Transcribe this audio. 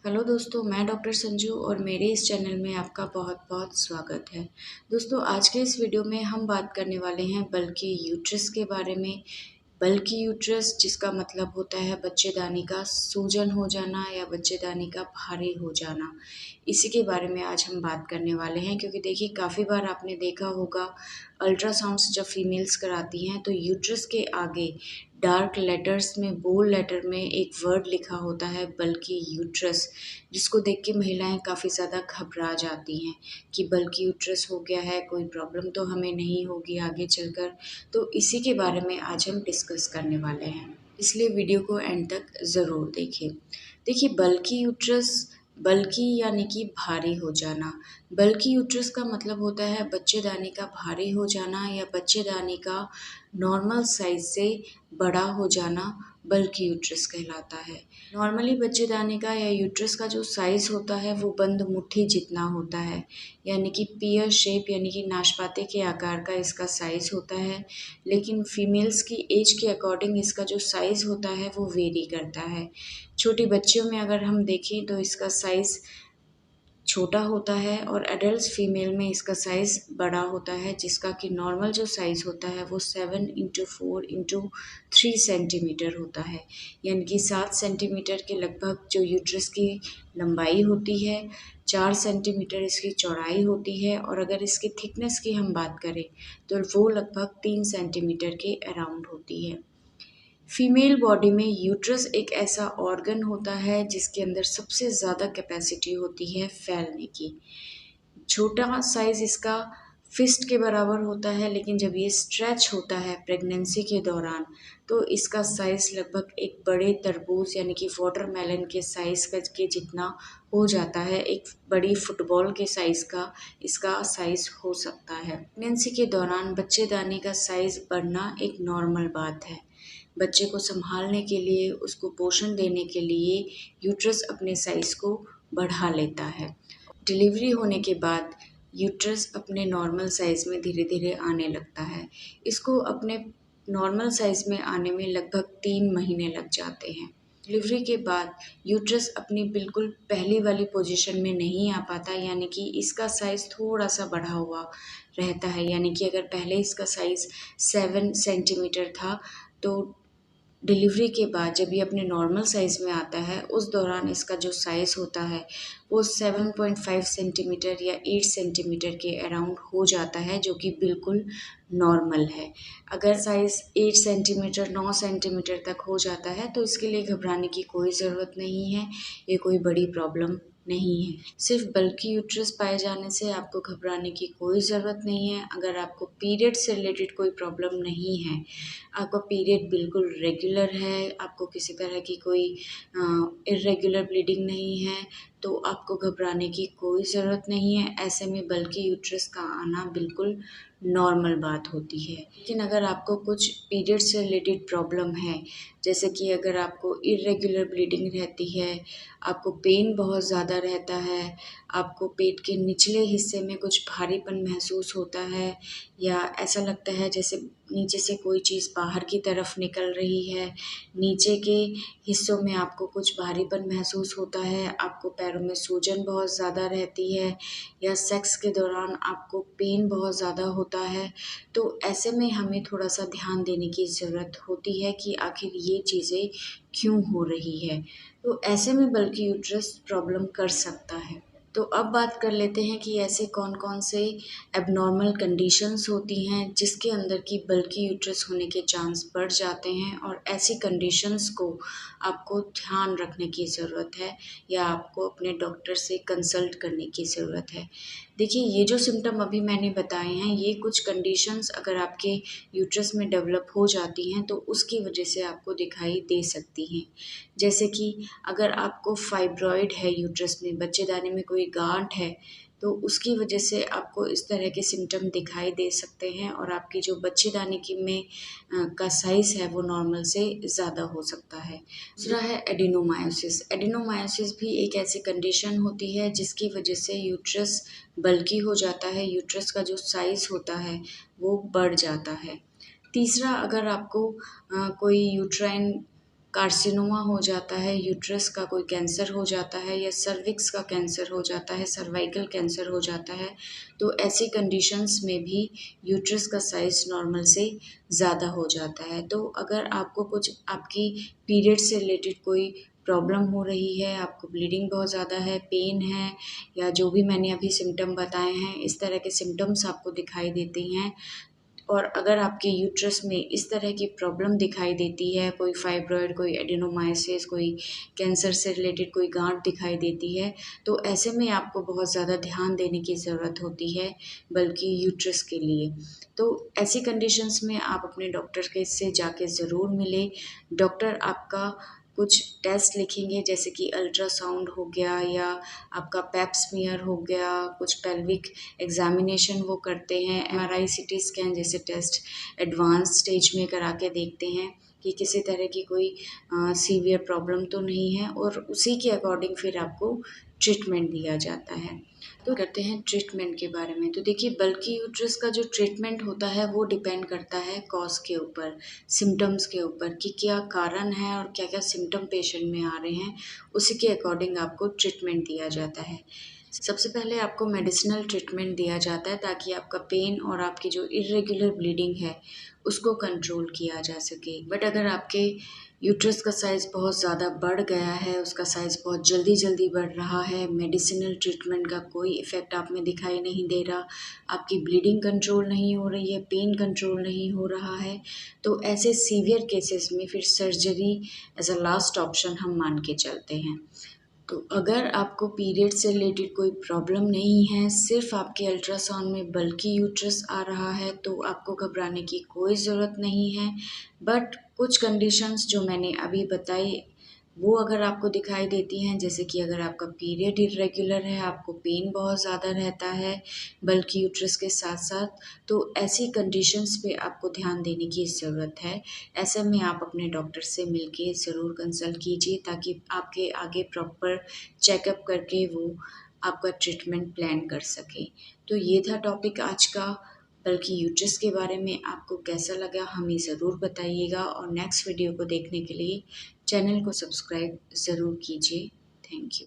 Hello दोस्तों, मैं doctor Sanju और मेरे इस चैनल में आपका बहुत बहुत स्वागत है। दोस्तों, आज के इस वीडियो में हम बात करने वाले हैं बल्कि यूट्रस के बारे में। बल्कि यूट्रस जिसका मतलब होता है बच्चेदानी का सूजन हो जाना या बच्चेदानी का भारी हो जाना। इसी के बारे में आज हम बात करने वाले हैं, क्योंकि देखिए काफ़ी बार आपने देखा होगा अल्ट्रासाउंड्स जब फीमेल्स कराती हैं तो यूट्रस के आगे डार्क लेटर्स में, बोल्ड लेटर में एक वर्ड लिखा होता है बल्कि यूट्रस, जिसको देख के महिलाएं काफ़ी ज़्यादा घबरा जाती हैं कि बल्कि यूट्रस हो गया है, कोई प्रॉब्लम तो हमें नहीं होगी आगे चलकर। तो इसी के बारे में आज हम डिस्कस करने वाले हैं, इसलिए वीडियो को एंड तक ज़रूर देखें। देखिए बल्कि यूट्रस, बल्कि यानी कि भारी हो जाना। बल्कि यूट्रस का मतलब होता है बच्चेदानी का भारी हो जाना या बच्चेदानी का नॉर्मल साइज से बड़ा हो जाना बल्कि यूट्रस कहलाता है। नॉर्मली बच्चेदानी का या यूट्रस का जो साइज़ होता है वो बंद मुट्ठी जितना होता है, यानी कि पियर शेप यानी कि नाशपाती के आकार का इसका साइज़ होता है। लेकिन फीमेल्स की एज के अकॉर्डिंग इसका जो साइज़ होता है वो वेरी करता है। छोटी बच्चियों में अगर हम देखें तो इसका साइज़ छोटा होता है और एडल्ट फीमेल में इसका साइज़ बड़ा होता है, जिसका कि नॉर्मल जो साइज़ होता है वो 7x4x3 सेंटीमीटर होता है, यानी कि 7 सेंटीमीटर के लगभग जो यूट्रस की लंबाई होती है, 4 सेंटीमीटर इसकी चौड़ाई होती है, और अगर इसकी थिकनेस की हम बात करें तो वो लगभग 3 सेंटीमीटर के अराउंड होती है। फीमेल बॉडी में यूट्रस एक ऐसा ऑर्गन होता है जिसके अंदर सबसे ज़्यादा कैपेसिटी होती है फैलने की। छोटा साइज़ इसका फिस्ट के बराबर होता है, लेकिन जब ये स्ट्रेच होता है प्रेगनेंसी के दौरान तो इसका साइज़ लगभग एक बड़े तरबूज यानी कि वाटरमेलन के साइज़ के जितना हो जाता है। एक बड़ी फुटबॉल के साइज़ का इसका साइज़ हो सकता है। प्रेगनेंसी के दौरान बच्चेदानी का साइज़ बढ़ना एक नॉर्मल बात है। बच्चे को संभालने के लिए, उसको पोषण देने के लिए यूट्रस अपने साइज़ को बढ़ा लेता है। डिलीवरी होने के बाद यूट्रस अपने नॉर्मल साइज़ में धीरे-धीरे आने लगता है। इसको अपने नॉर्मल साइज़ में आने में लगभग 3 महीने लग जाते हैं। डिलीवरी के बाद यूट्रस अपनी बिल्कुल पहली वाली पोजीशन में नहीं आ पाता, यानी कि इसका साइज़ थोड़ा-सा बढ़ा हुआ रहता है। यानी कि अगर पहले इसका साइज़ 7 सेंटीमीटर था, तो डिलीवरी के बाद जब ये अपने नॉर्मल साइज़ में आता है, उस दौरान इसका जो साइज़ होता है वो 7.5 सेंटीमीटर या 8 सेंटीमीटर के अराउंड हो जाता है, जो कि बिल्कुल नॉर्मल है। अगर साइज़ 8 सेंटीमीटर 9 सेंटीमीटर तक हो जाता है तो इसके लिए घबराने की कोई ज़रूरत नहीं है, ये कोई बड़ी प्रॉब्लम नहीं है। सिर्फ़ बल्कि यूट्रस पाए जाने से आपको घबराने की कोई ज़रूरत नहीं है। अगर आपको पीरियड से रिलेटेड कोई प्रॉब्लम नहीं है, आपका पीरियड बिल्कुल रेगुलर है, आपको किसी तरह की कोई इर्रेगुलर ब्लीडिंग नहीं है, तो आपको घबराने की कोई ज़रूरत नहीं है। ऐसे में बल्कि यूट्रस का आना बिल्कुल नॉर्मल बात होती है। लेकिन अगर आपको कुछ पीरियड से रिलेटेड प्रॉब्लम है, जैसे कि अगर आपको इर्रेगुलर ब्लीडिंग रहती है, आपको पेन बहुत ज़्यादा रहता है, आपको पेट के निचले हिस्से में कुछ भारीपन महसूस होता है, या ऐसा लगता है जैसे नीचे से कोई चीज़ बाहर की तरफ निकल रही है, नीचे के हिस्सों में आपको कुछ भारीपन महसूस होता है, आपको पैरों में सूजन बहुत ज़्यादा रहती है, या सेक्स के दौरान आपको पेन बहुत ज़्यादा होता है, तो ऐसे में हमें थोड़ा-सा ध्यान देने की ज़रूरत होती है कि आखिर ये चीज़ें क्यों हो रही है। तो ऐसे में बल्कि यूट्रस प्रॉब्लम कर सकता है। तो अब बात कर लेते हैं कि ऐसे कौन-कौन से एबनॉर्मल कंडीशंस होती हैं जिसके अंदर कि बल्कि यूट्रस होने के चांस बढ़ जाते हैं, और ऐसी कंडीशंस को आपको ध्यान रखने की ज़रूरत है या आपको अपने डॉक्टर से कंसल्ट करने की ज़रूरत है। देखिए, ये जो सिम्पटम अभी मैंने बताए हैं, ये कुछ कंडीशंस अगर आपके यूट्रस में डेवलप हो जाती हैं तो उसकी वजह से आपको दिखाई दे सकती हैं। जैसे कि अगर आपको फाइब्रॉइड है यूट्रस में, बच्चेदानी में कोई गाँठ है, तो उसकी वजह से आपको इस तरह के सिम्पटम दिखाई दे सकते हैं, और आपकी जो बच्चेदानी की में का साइज़ है वो नॉर्मल से ज़्यादा हो सकता है। दूसरा है एडिनोमायोसिस। एडिनोमायोसिस भी एक ऐसी कंडीशन होती है जिसकी वजह से यूट्रस बल्की हो जाता है, यूट्रस का जो साइज़ होता है वो बढ़ जाता है। तीसरा, अगर आपको कोई यूट्राइन कार्सिनोमा हो जाता है, यूट्रस का कोई कैंसर हो जाता है या सर्विक्स का कैंसर हो जाता है, सर्वाइकल कैंसर हो जाता है, तो ऐसी कंडीशंस में भी यूट्रस का साइज़ नॉर्मल से ज़्यादा हो जाता है। तो अगर आपको कुछ आपकी पीरियड से रिलेटेड कोई प्रॉब्लम हो रही है, आपको ब्लीडिंग बहुत ज़्यादा है, पेन है या जो भी मैंने अभी सिम्पटम बताए हैं, इस तरह के सिम्पटम्स आपको दिखाई देते हैं और अगर आपके यूट्रस में इस तरह की प्रॉब्लम दिखाई देती है, कोई फाइब्रॉइड, कोई एडेनोमाइसिस, कोई कैंसर से रिलेटेड कोई गांठ दिखाई देती है, तो ऐसे में आपको बहुत ज़्यादा ध्यान देने की ज़रूरत होती है, बल्कि यूट्रस के लिए। तो ऐसी कंडीशंस में आप अपने डॉक्टर के से जाके ज़रूर मिलें। डॉक्टर आपका कुछ टेस्ट लिखेंगे, जैसे कि अल्ट्रासाउंड हो गया या आपका पैप स्मीयर हो गया, कुछ पेल्विक एग्जामिनेशन वो करते हैं, एमआरआई, सीटी स्कैन जैसे टेस्ट एडवांस स्टेज में करा के देखते हैं कि किसी तरह की कोई सीवियर प्रॉब्लम तो नहीं है और उसी के अकॉर्डिंग फिर आपको ट्रीटमेंट दिया जाता है। तो करते हैं ट्रीटमेंट के बारे में। तो देखिए, बल्कि यूट्रस का जो ट्रीटमेंट होता है वो डिपेंड करता है कॉज के ऊपर, सिम्टम्स के ऊपर कि क्या कारण है और क्या क्या सिम्टम पेशेंट में आ रहे हैं, उसी के अकॉर्डिंग आपको ट्रीटमेंट दिया जाता है। सबसे पहले आपको मेडिसिनल ट्रीटमेंट दिया जाता है ताकि आपका पेन और आपकी जो इर्रेगुलर ब्लीडिंग है उसको कंट्रोल किया जा सके। बट अगर आपके यूट्रस का साइज़ बहुत ज़्यादा बढ़ गया है, उसका साइज़ बहुत जल्दी जल्दी बढ़ रहा है, मेडिसिनल ट्रीटमेंट का कोई इफ़ेक्ट आप में दिखाई नहीं दे रहा, आपकी ब्लीडिंग कंट्रोल नहीं हो रही है, पेन कंट्रोल नहीं हो रहा है, तो ऐसे सीवियर केसेस में फिर surgery as a last option हम मान के चलते हैं। तो अगर आपको पीरियड से रिलेटेड कोई प्रॉब्लम नहीं है, सिर्फ आपके अल्ट्रासाउंड में बल्की यूट्रस आ रहा है, तो आपको घबराने की कोई ज़रूरत नहीं है। बट कुछ कंडीशंस जो मैंने अभी बताई वो अगर आपको दिखाई देती हैं, जैसे कि अगर आपका पीरियड इर्रेगुलर है, आपको पेन बहुत ज़्यादा रहता है बल्कि यूट्रस के साथ-साथ, तो ऐसी कंडीशंस पे आपको ध्यान देने की ज़रूरत है। ऐसे में आप अपने डॉक्टर से मिलके ज़रूर कंसल्ट कीजिए ताकि आपके आगे प्रॉपर चेकअप करके वो आपका ट्रीटमेंट प्लान कर सकें। तो ये था टॉपिक आज का, बल्कि यूट्रस के बारे में। आपको कैसा लगा हमें ज़रूर बताइएगा और नेक्स्ट वीडियो को देखने के लिए चैनल को सब्सक्राइब ज़रूर कीजिए। Thank you.